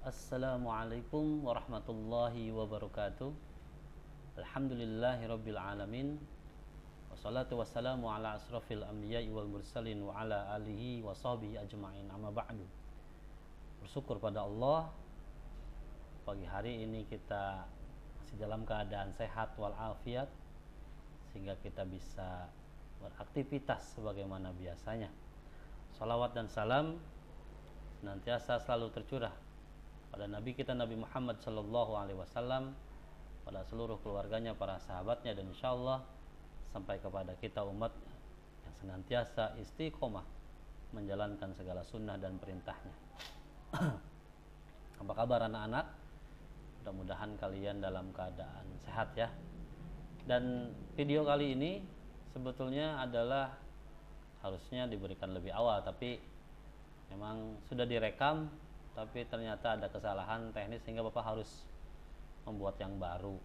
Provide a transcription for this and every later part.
Assalamualaikum warahmatullahi wabarakatuh. Alhamdulillahirabbil alamin. Wassalatu wassalamu ala asrofil anbiya'i wal mursalin wa ala alihi wa sahbihi ajma'in. Amma ba'du. Bersyukur pada Allah, pagi hari ini kita masih dalam keadaan sehat walafiat, sehingga kita bisa beraktivitas sebagaimana biasanya. Salawat dan salam senantiasa selalu tercurah pada Nabi kita Nabi Muhammad Sallallahu Alaihi Wasallam, pada seluruh keluarganya, para sahabatnya, dan insya Allah sampai kepada kita umat yang senantiasa istiqomah menjalankan segala sunnah dan perintahnya. Apa kabar anak-anak? Mudah-mudahan kalian dalam keadaan sehat ya. Dan video kali ini sebetulnya adalah harusnya diberikan lebih awal, tapi memang sudah direkam, tapi ternyata ada kesalahan teknis sehingga Bapak harus membuat yang baru.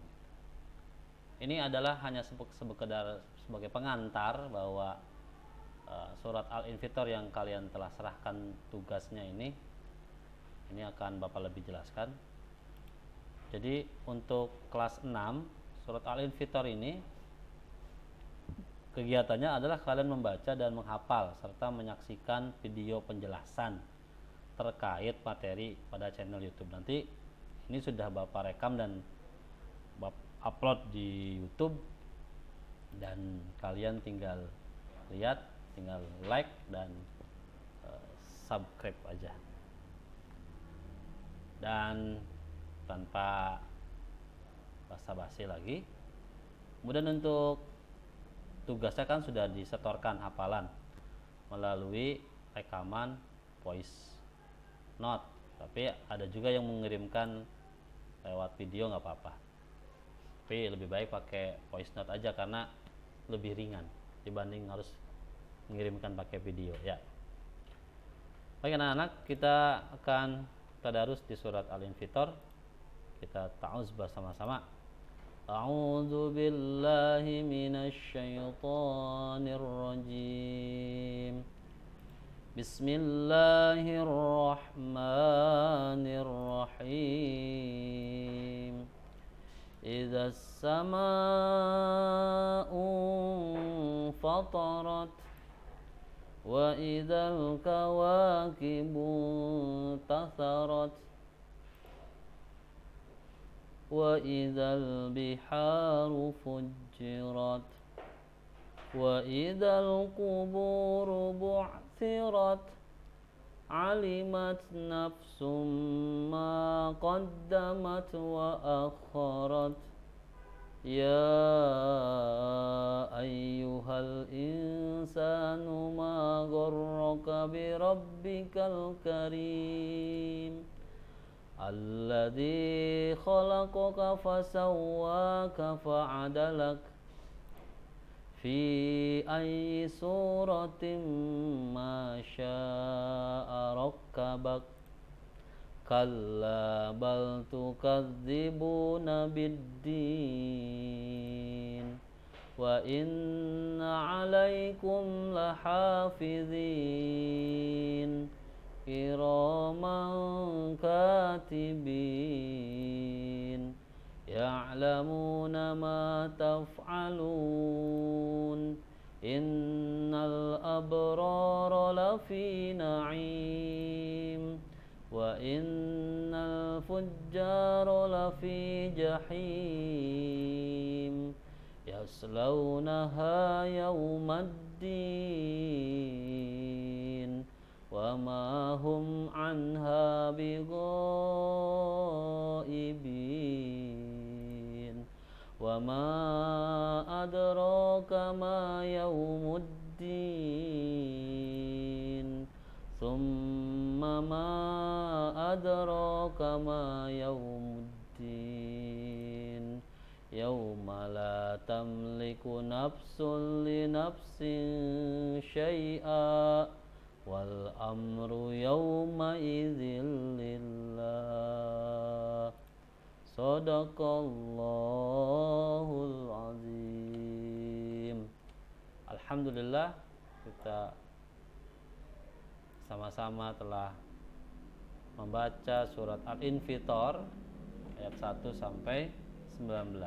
Ini adalah hanya sekedar sebagai pengantar bahwa surat Al-Infitor yang kalian telah serahkan tugasnya ini akan Bapak lebih jelaskan. Jadi untuk kelas 6 surat Al-Infitor ini kegiatannya adalah kalian membaca dan menghafal serta menyaksikan video penjelasan terkait materi pada channel YouTube. Nanti ini sudah Bapak rekam dan Bapak upload di YouTube, dan kalian tinggal lihat, tinggal like dan subscribe aja. Dan tanpa basa-basi lagi, kemudian untuk tugasnya kan sudah disetorkan hafalan melalui rekaman voice note, tapi ada juga yang mengirimkan lewat video, nggak apa-apa, tapi lebih baik pakai voice note aja karena lebih ringan dibanding harus mengirimkan pakai video ya. Baik anak-anak, kita akan tadarus di surat Al-Infitor. Kita ta'awuz bersama-sama. A'udzu billahi minasy syaithanir rajim. Bismillahirrahmanirrahim. Idza as-samaa'u fatarat wa idzal kawakibu tatharat wa idzal biharu fujjirat wa idzal quburu bu'thirat alimat nafsum ma qaddamat wa akharat ya ayyuhal insanu ma gharraka bi rabbikal karim alladzi khalaqaka fasawwaka fa'adalak fi ayyi suratin ma syaa rakkabak kalla bal tukadzibuna biddin wa inna 'alaikum lahafizin kiraman katibin ya'lamuna ma taf'alun innal abrara lafi na'im wa innal fujjara lafi jahim yaslawnaha yawmaddin wa ma hum anha bighaibin wa ma adraka ma yawmuddin thumma ma adraka ma yawmuddin yawma la tamliku nafsun li nafsin syai'a wal amru yawma idzin lillah. Sadaqallahul azim. Alhamdulillah, kita sama-sama telah membaca surat Al-Infitor ayat 1 sampai 19.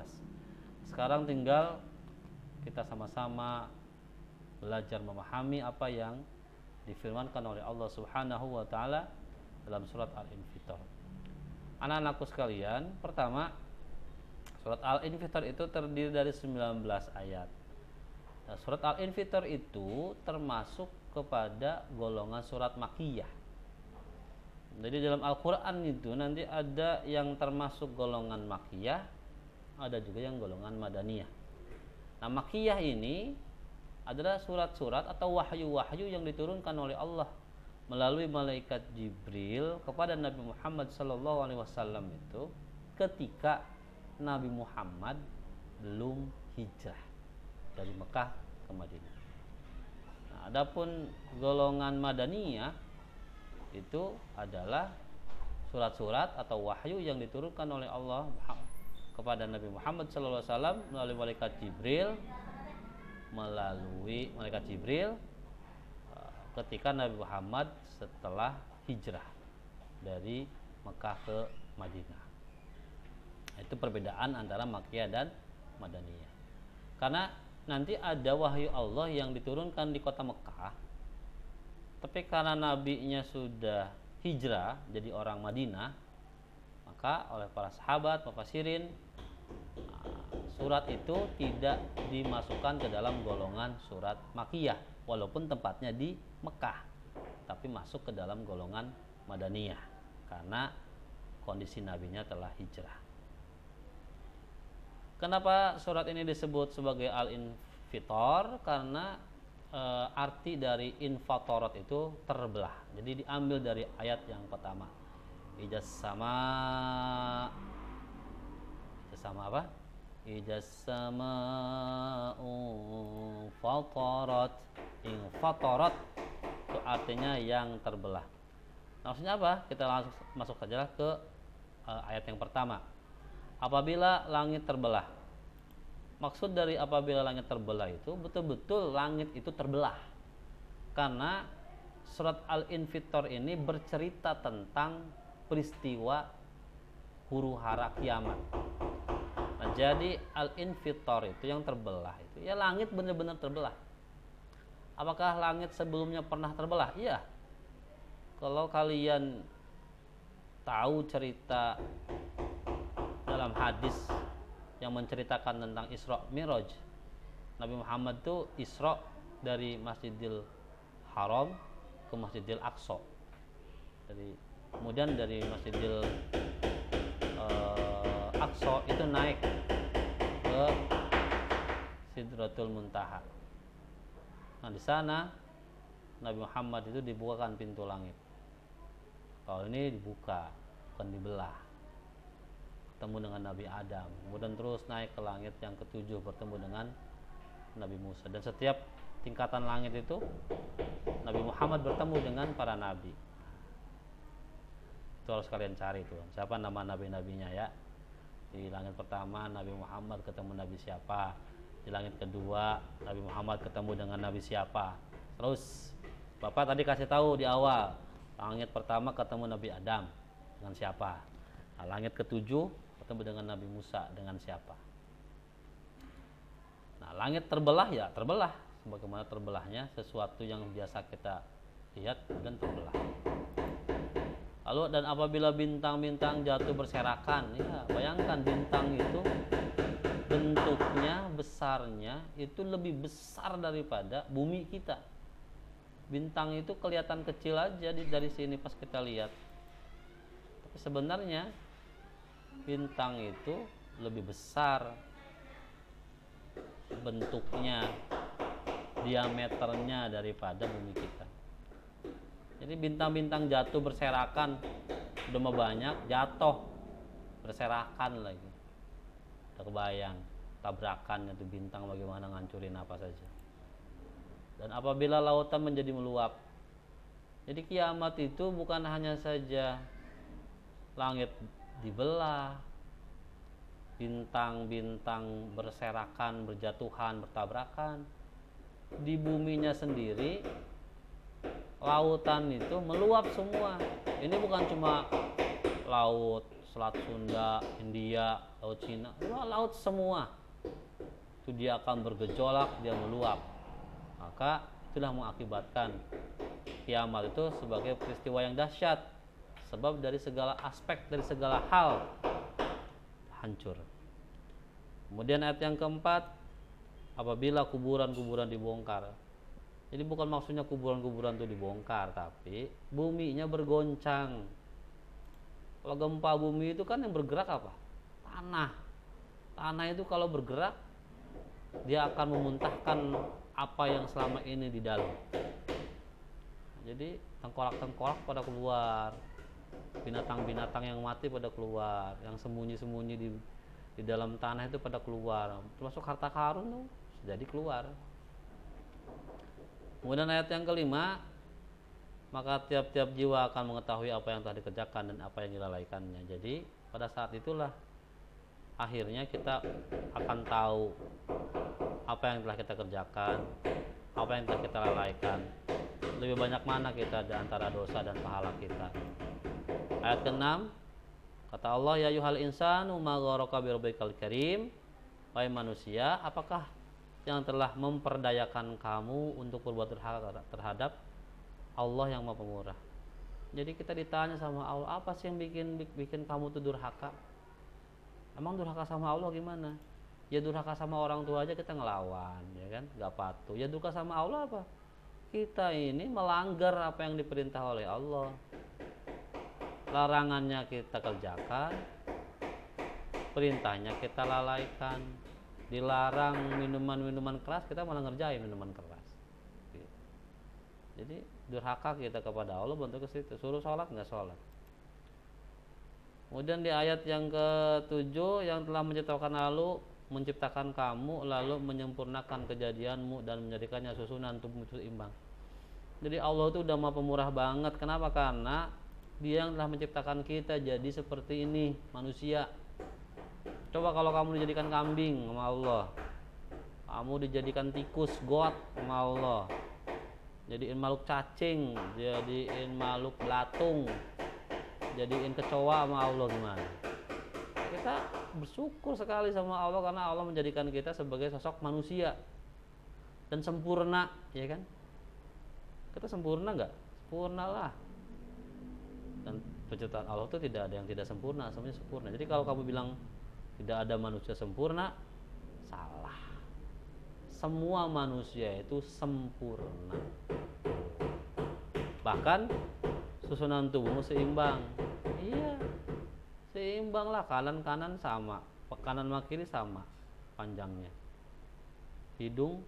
Sekarang tinggal kita sama-sama belajar memahami apa yang difirmankan oleh Allah Subhanahu wa taala dalam surat Al-Infitor. Anak-anakku sekalian, pertama, surat Al-Infitor itu terdiri dari 19 ayat. Nah, surat Al-Infitor itu termasuk kepada golongan surat Makkiyah. Jadi dalam Al-Quran itu nanti ada yang termasuk golongan Makkiyah, ada juga yang golongan Madaniyah. Nah, Makkiyah ini adalah surat-surat atau wahyu-wahyu yang diturunkan oleh Allah melalui malaikat Jibril kepada Nabi Muhammad SAW itu ketika Nabi Muhammad belum hijrah dari Mekah ke Madinah. Nah, adapun golongan Madaniyah itu adalah surat-surat atau wahyu yang diturunkan oleh Allah kepada Nabi Muhammad SAW melalui malaikat Jibril ketika Nabi Muhammad setelah hijrah dari Mekah ke Madinah. Itu perbedaan antara Makkiyah dan Madaniyah. Karena nanti ada wahyu Allah yang diturunkan di kota Mekah, tapi karena nabinya sudah hijrah jadi orang Madinah, maka oleh para sahabat mufassirin surat itu tidak dimasukkan ke dalam golongan surat Makkiyah walaupun tempatnya di Mekah, tapi masuk ke dalam golongan Madaniyah karena kondisi nabinya telah hijrah. Kenapa surat ini disebut sebagai Al-Infitor? Karena arti dari infatorat itu terbelah. Jadi diambil dari ayat yang pertama. Ijas sama apa? Ijas sama fatorat. Infatorat itu artinya yang terbelah. Nah, maksudnya apa? Kita langsung masuk saja ke ayat yang pertama. Apabila langit terbelah. Maksud dari apabila langit terbelah itu betul-betul langit itu terbelah. Karena surat Al-Infitor ini bercerita tentang peristiwa huru-hara kiamat. Nah, jadi Al-Infitor itu yang terbelah itu ya langit benar-benar terbelah. Apakah langit sebelumnya pernah terbelah? Iya. Kalau kalian tahu cerita dalam hadis yang menceritakan tentang Isra Mi'raj, Nabi Muhammad itu Isra dari Masjidil Haram ke Masjidil Aqsa. Kemudian dari Masjidil Aqsa itu naik ke Sidratul Muntaha. Nah, di sana Nabi Muhammad itu dibukakan pintu langit. Kalau ini dibuka, bukan dibelah. Ketemu dengan Nabi Adam, kemudian terus naik ke langit yang ketujuh bertemu dengan Nabi Musa. Dan setiap tingkatan langit itu Nabi Muhammad bertemu dengan para nabi. Itu harus kalian cari tuh, siapa nama nabi-nabinya ya. Di langit pertama Nabi Muhammad ketemu nabi siapa, di langit kedua Nabi Muhammad ketemu dengan nabi siapa. Terus Bapak tadi kasih tahu di awal, langit pertama ketemu Nabi Adam dengan siapa. Nah, langit ketujuh ketemu dengan Nabi Musa dengan siapa. Nah, langit terbelah ya terbelah, sebagaimana terbelahnya sesuatu yang biasa kita lihat dan terbelah. Lalu dan apabila bintang-bintang jatuh berserakan, ya bayangkan bintang itu bentuknya besarnya itu lebih besar daripada bumi kita. Bintang itu kelihatan kecil aja dari sini pas kita lihat. Tapi sebenarnya bintang itu lebih besar bentuknya, diameternya daripada bumi kita. Jadi bintang-bintang jatuh berserakan, udah mau banyak jatuh berserakan lagi. Udah kebayang tabrakan itu bintang bagaimana ngancurin apa saja. Dan apabila lautan menjadi meluap, jadi kiamat itu bukan hanya saja langit dibelah, bintang-bintang berserakan, berjatuhan, bertabrakan. Di buminya sendiri lautan itu meluap semua. Ini bukan cuma laut Selat Sunda, India, laut Cina, laut semua. Itu dia akan bergejolak, dia meluap. Maka itulah mengakibatkan kiamat itu sebagai peristiwa yang dahsyat. Sebab dari segala aspek, dari segala hal hancur. Kemudian ayat yang keempat, apabila kuburan-kuburan dibongkar. Jadi bukan maksudnya kuburan-kuburan itu dibongkar, tapi buminya bergoncang. Kalau gempa bumi itu kan yang bergerak apa? Tanah. Tanah itu kalau bergerak, dia akan memuntahkan apa yang selama ini di dalam. Jadi tengkorak-tengkorak pada keluar, binatang-binatang yang mati pada keluar, yang sembunyi-sembunyi di dalam tanah itu pada keluar, termasuk harta karun tuh jadi keluar. Kemudian ayat yang kelima, maka tiap-tiap jiwa akan mengetahui apa yang telah dikerjakan dan apa yang dilalaikannya. Jadi pada saat itulah akhirnya kita akan tahu apa yang telah kita kerjakan, apa yang telah kita lalaikan, lebih banyak mana kita di antara dosa dan pahala kita. Ayat ke-6, kata Allah, ya ayyuhal insanu ma gharaka bi rabbikal karim. Wahai manusia, apakah yang telah memperdayakan kamu untuk berbuat durhaka terhadap Allah yang Maha Pemurah. Jadi kita ditanya sama Allah, apa sih yang bikin kamu tuh durhaka? Emang durhaka sama Allah gimana? Ya durhaka sama orang tua aja kita ngelawan, ya kan? Gak patuh. Ya durhaka sama Allah apa? Kita ini melanggar apa yang diperintah oleh Allah. Larangannya kita kerjakan, perintahnya kita lalaikan. Dilarang minuman-minuman keras, kita malah ngerjain minuman keras. Jadi durhaka kita kepada Allah bentuk ke situ. Suruh sholat nggak sholat. Kemudian di ayat yang ke-7, yang telah menciptakan kamu lalu menyempurnakan kejadianmu dan menjadikannya susunan tubuh seimbang. Jadi Allah itu udah Maha Pemurah banget. Kenapa? Karena Dia yang telah menciptakan kita jadi seperti ini, manusia. Coba kalau kamu dijadikan kambing sama Allah, kamu dijadikan tikus, got sama Allah, jadiin makhluk cacing, jadiin makhluk belatung, jadiin kecoa sama Allah, gimana? Kita bersyukur sekali sama Allah karena Allah menjadikan kita sebagai sosok manusia dan sempurna, ya kan? Kita sempurna nggak? Sempurna lah. Dan penciptaan Allah itu tidak ada yang tidak sempurna, semuanya sempurna. Jadi kalau kamu bilang tidak ada manusia sempurna, salah. Semua manusia itu sempurna. Bahkan susunan tubuhmu seimbang. Iya, seimbang lah, kanan sama, kanan sama kiri sama panjangnya. Hidung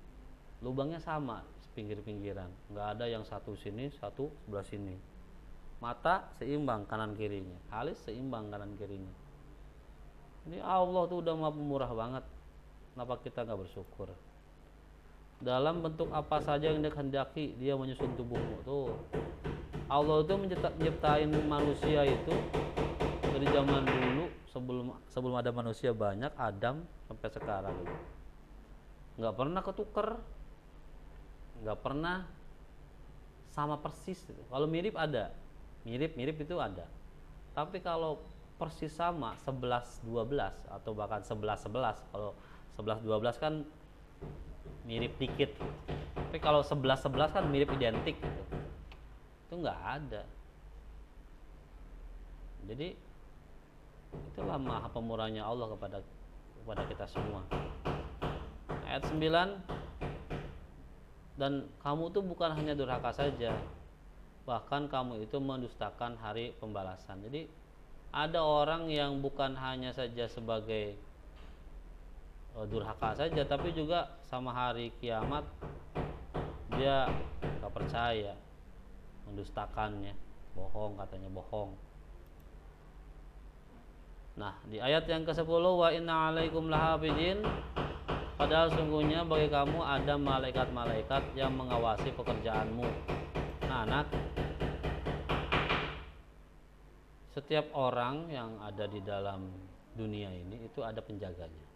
lubangnya sama, pinggir-pinggiran. Nggak ada yang satu sini, satu sebelah sini. Mata seimbang kanan kirinya, alis seimbang kanan kirinya. Ini Allah tuh udah Maha Pemurah banget. Kenapa kita nggak bersyukur? Dalam bentuk apa saja yang dikehendaki, Dia menyusun tubuhmu tuh. Allah itu menciptain manusia itu dari zaman dulu, sebelum ada manusia banyak, Adam sampai sekarang. Nggak pernah ketuker, nggak pernah sama persis. Kalau mirip ada, mirip itu ada. Tapi kalau persis sama 11-12 atau bahkan 11-11, kalau 11-12 kan mirip dikit, tapi kalau 11-11 kan mirip identik gitu. Itu nggak ada. Jadi itulah Maha Pemurahnya Allah kepada kita semua. Ayat 9, dan kamu tuh bukan hanya durhaka saja, bahkan kamu itu mendustakan hari pembalasan. Jadi ada orang yang bukan hanya saja sebagai durhaka saja, tapi juga sama hari kiamat dia gak percaya, mendustakannya, bohong, katanya bohong. Nah, di ayat yang ke-10, wa inna alaikum lahafidin, padahal sungguhnya bagi kamu ada malaikat-malaikat yang mengawasi pekerjaanmu. Nah, anak, setiap orang yang ada di dalam dunia ini itu ada penjaganya.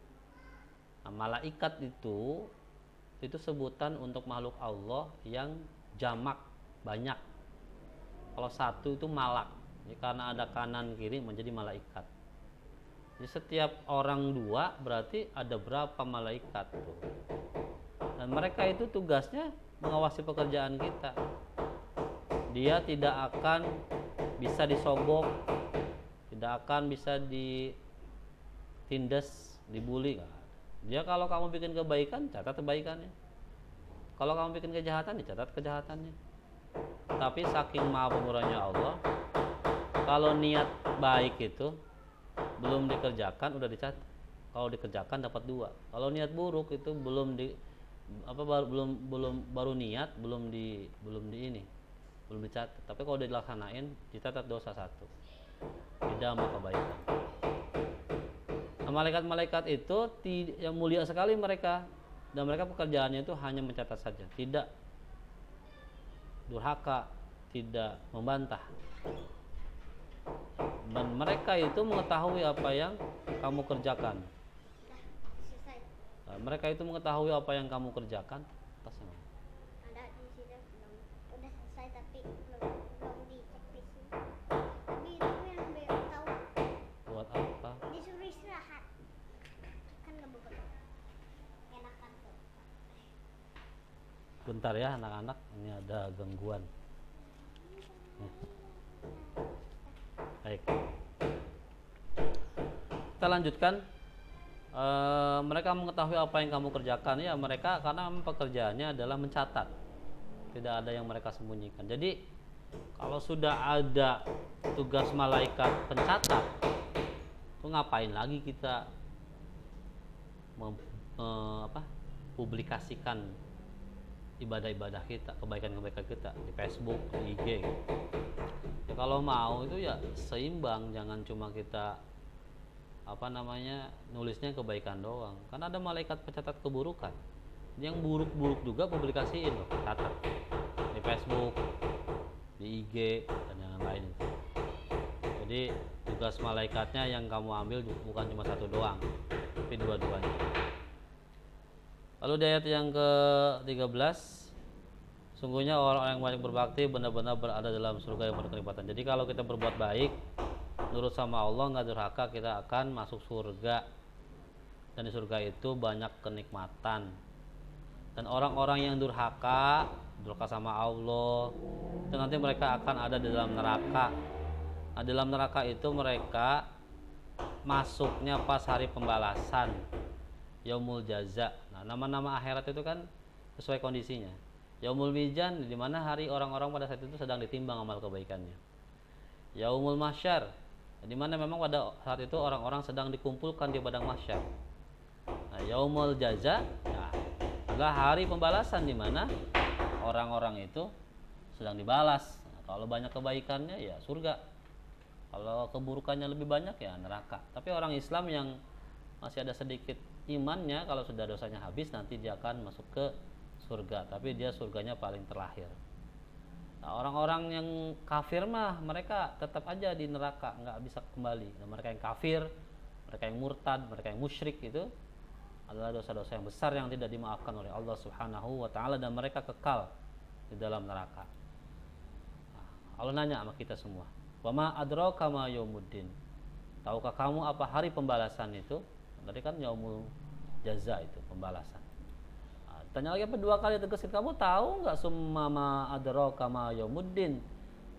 Nah, malaikat itu sebutan untuk makhluk Allah yang jamak, banyak. Kalau satu itu malak, ya, karena ada kanan kiri menjadi malaikat. Jadi setiap orang dua berarti ada berapa malaikat tuh. Dan mereka itu tugasnya mengawasi pekerjaan kita. Dia tidak akan bisa disogok, tidak akan bisa ditindas, dibully. Dia kalau kamu bikin kebaikan, catat kebaikannya. Kalau kamu bikin kejahatan, dicatat kejahatannya. Tapi saking maha pemurahnya Allah, kalau niat baik itu belum dikerjakan udah dicatat. Kalau dikerjakan dapat 2. Kalau niat buruk itu belum baru niat belum dicatat. Tapi kalau udah dilaksanain dicatat dosa 1. Beda sama kebaikan. Nah, malaikat-malaikat itu yang mulia sekali mereka, dan mereka pekerjaannya itu hanya mencatat saja, tidak durhaka, tidak membantah. Dan mereka itu mengetahui apa yang kamu kerjakan. Nah, mereka itu mengetahui apa yang kamu kerjakan. Atasnya ada di sini udah selesai tapi belum dicek di sini. Tapi itu yang belum tahu buat apa? disuruh istirahat kan nggak begitu enakan tuh. Bentar ya anak-anak, ini ada gangguan. Baik, kita lanjutkan. Mereka mengetahui apa yang kamu kerjakan, ya mereka, karena pekerjaannya adalah mencatat, tidak ada yang mereka sembunyikan. Jadi kalau sudah ada tugas malaikat pencatat, itu ngapain lagi kita publikasikan ibadah-ibadah kita, kebaikan-kebaikan kita di Facebook, di IG gitu. Ya, kalau mau itu ya seimbang, jangan cuma kita nulisnya kebaikan doang. Karena ada malaikat pencatat keburukan. Yang buruk-buruk juga publikasiin loh, catat di Facebook, di IG dan yang lain itu. Jadi tugas malaikatnya yang kamu ambil bukan cuma 1 doang, tapi 2-duanya. Lalu di ayat yang ke-13, sungguhnya orang-orang yang banyak berbakti benar-benar berada dalam surga yang penuh kenikmatan. Jadi kalau kita berbuat baik, nurut sama Allah, nggak durhaka, kita akan masuk surga. Dan di surga itu banyak kenikmatan. Dan orang-orang yang durhaka sama Allah, itu nanti mereka akan ada di dalam neraka. Nah, dalam neraka itu mereka masuknya pas hari pembalasan, yaumul jaza. Nah, nama-nama akhirat itu kan sesuai kondisinya. Yaumul mizan, di mana hari orang-orang pada saat itu sedang ditimbang amal kebaikannya. Yaumul mahsyar, di mana memang pada saat itu orang-orang sedang dikumpulkan di padang mahsyar. Nah, yaumul jaza, nah, adalah hari pembalasan di mana orang-orang itu sedang dibalas. Nah, kalau banyak kebaikannya ya surga. Kalau keburukannya lebih banyak ya neraka. Tapi orang Islam yang masih ada sedikit imannya, kalau sudah dosanya habis nanti dia akan masuk ke surga, tapi dia surganya paling terakhir. Nah, orang-orang yang kafir mah mereka tetap aja di neraka, nggak bisa kembali. Nah, mereka yang kafir, mereka yang murtad, mereka yang musyrik itu adalah dosa-dosa yang besar yang tidak dimaafkan oleh Allah Subhanahu wa taala, dan mereka kekal di dalam neraka. Nah, Allah nanya sama kita semua, "Wa ma adraka ma yaumuddin?" Tahukah kamu apa hari pembalasan itu? Tadi kan yaumul jaza itu pembalasan. Nah, tanya lagi apa 2 kali tegasin, kamu tahu nggak summa ma adraka ma yaumuddin?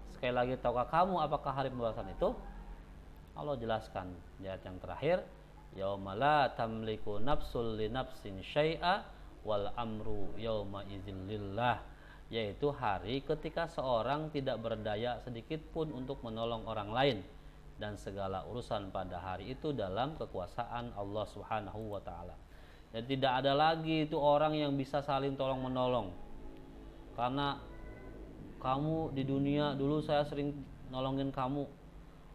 Sekali lagi, tahukah kamu apakah hari pembalasan itu? Allah jelaskan di ayat yang terakhir, yauma la tamliku nafsul li nafsin syai'a wal amru yauma idzin lillah, yaitu hari ketika seorang tidak berdaya sedikit pun untuk menolong orang lain, dan segala urusan pada hari itu dalam kekuasaan Allah Subhanahu wa taala. Dan tidak ada lagi itu orang yang bisa saling tolong menolong. Karena kamu di dunia dulu saya sering nolongin kamu,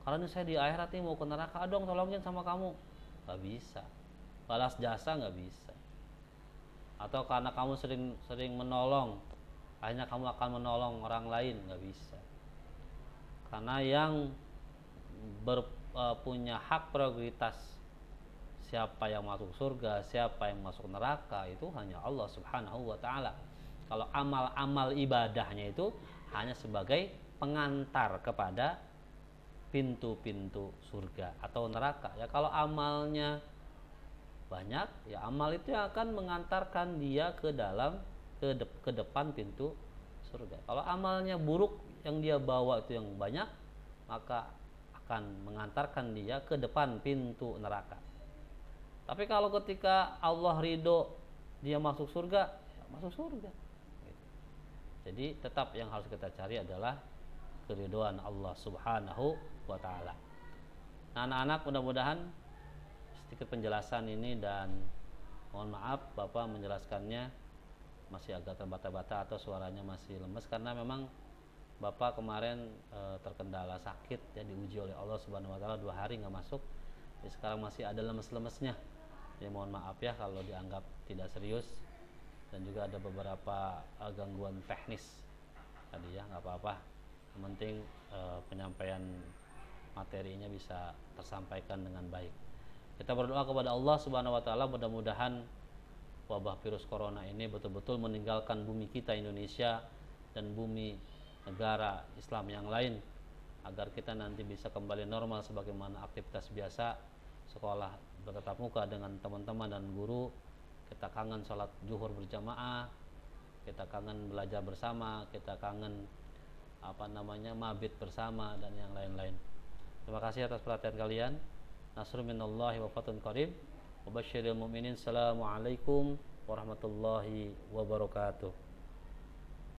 karena saya di akhirat nih mau ke neraka, dong tolongin sama kamu. Gak bisa. Balas jasa gak bisa. Atau karena kamu sering menolong, akhirnya kamu akan menolong orang lain, gak bisa. Karena yang punya hak prioritas siapa yang masuk surga, siapa yang masuk neraka, itu hanya Allah Subhanahu wa taala. Kalau amal-amal ibadahnya itu hanya sebagai pengantar kepada pintu-pintu surga atau neraka. Ya kalau amalnya banyak, ya amal itu yang akan mengantarkan dia ke dalam ke depan pintu surga. Kalau amalnya buruk yang dia bawa itu yang banyak, maka akan mengantarkan dia ke depan pintu neraka. Tapi kalau ketika Allah ridho dia masuk surga, ya masuk surga. Jadi tetap yang harus kita cari adalah keridhaan Allah Subhanahu wa taala. Nah, anak-anak, mudah-mudahan sedikit penjelasan ini, dan mohon maaf Bapak menjelaskannya masih agak terbata-bata atau suaranya masih lemes karena memang Bapak kemarin terkendala sakit ya, diuji oleh Allah Subhanahu wa taala 2 hari nggak masuk. Jadi sekarang masih ada lemes-lemesnya. Jadi mohon maaf ya kalau dianggap tidak serius, dan juga ada beberapa gangguan teknis tadi ya, nggak apa-apa. Yang penting penyampaian materinya bisa tersampaikan dengan baik. Kita berdoa kepada Allah Subhanahu wa taala, mudah-mudahan wabah virus corona ini betul-betul meninggalkan bumi kita Indonesia dan bumi negara Islam yang lain, agar kita nanti bisa kembali normal sebagaimana aktivitas biasa, sekolah bertatap muka dengan teman-teman dan guru, kita kangen sholat zuhur berjamaah, kita kangen belajar bersama, kita kangen mabit bersama dan yang lain-lain. Terima kasih atas perhatian kalian. Nasrun minallahi wa fatun qarib. Wa basyiril mu'minin. Assalamualaikum warahmatullahi wabarakatuh.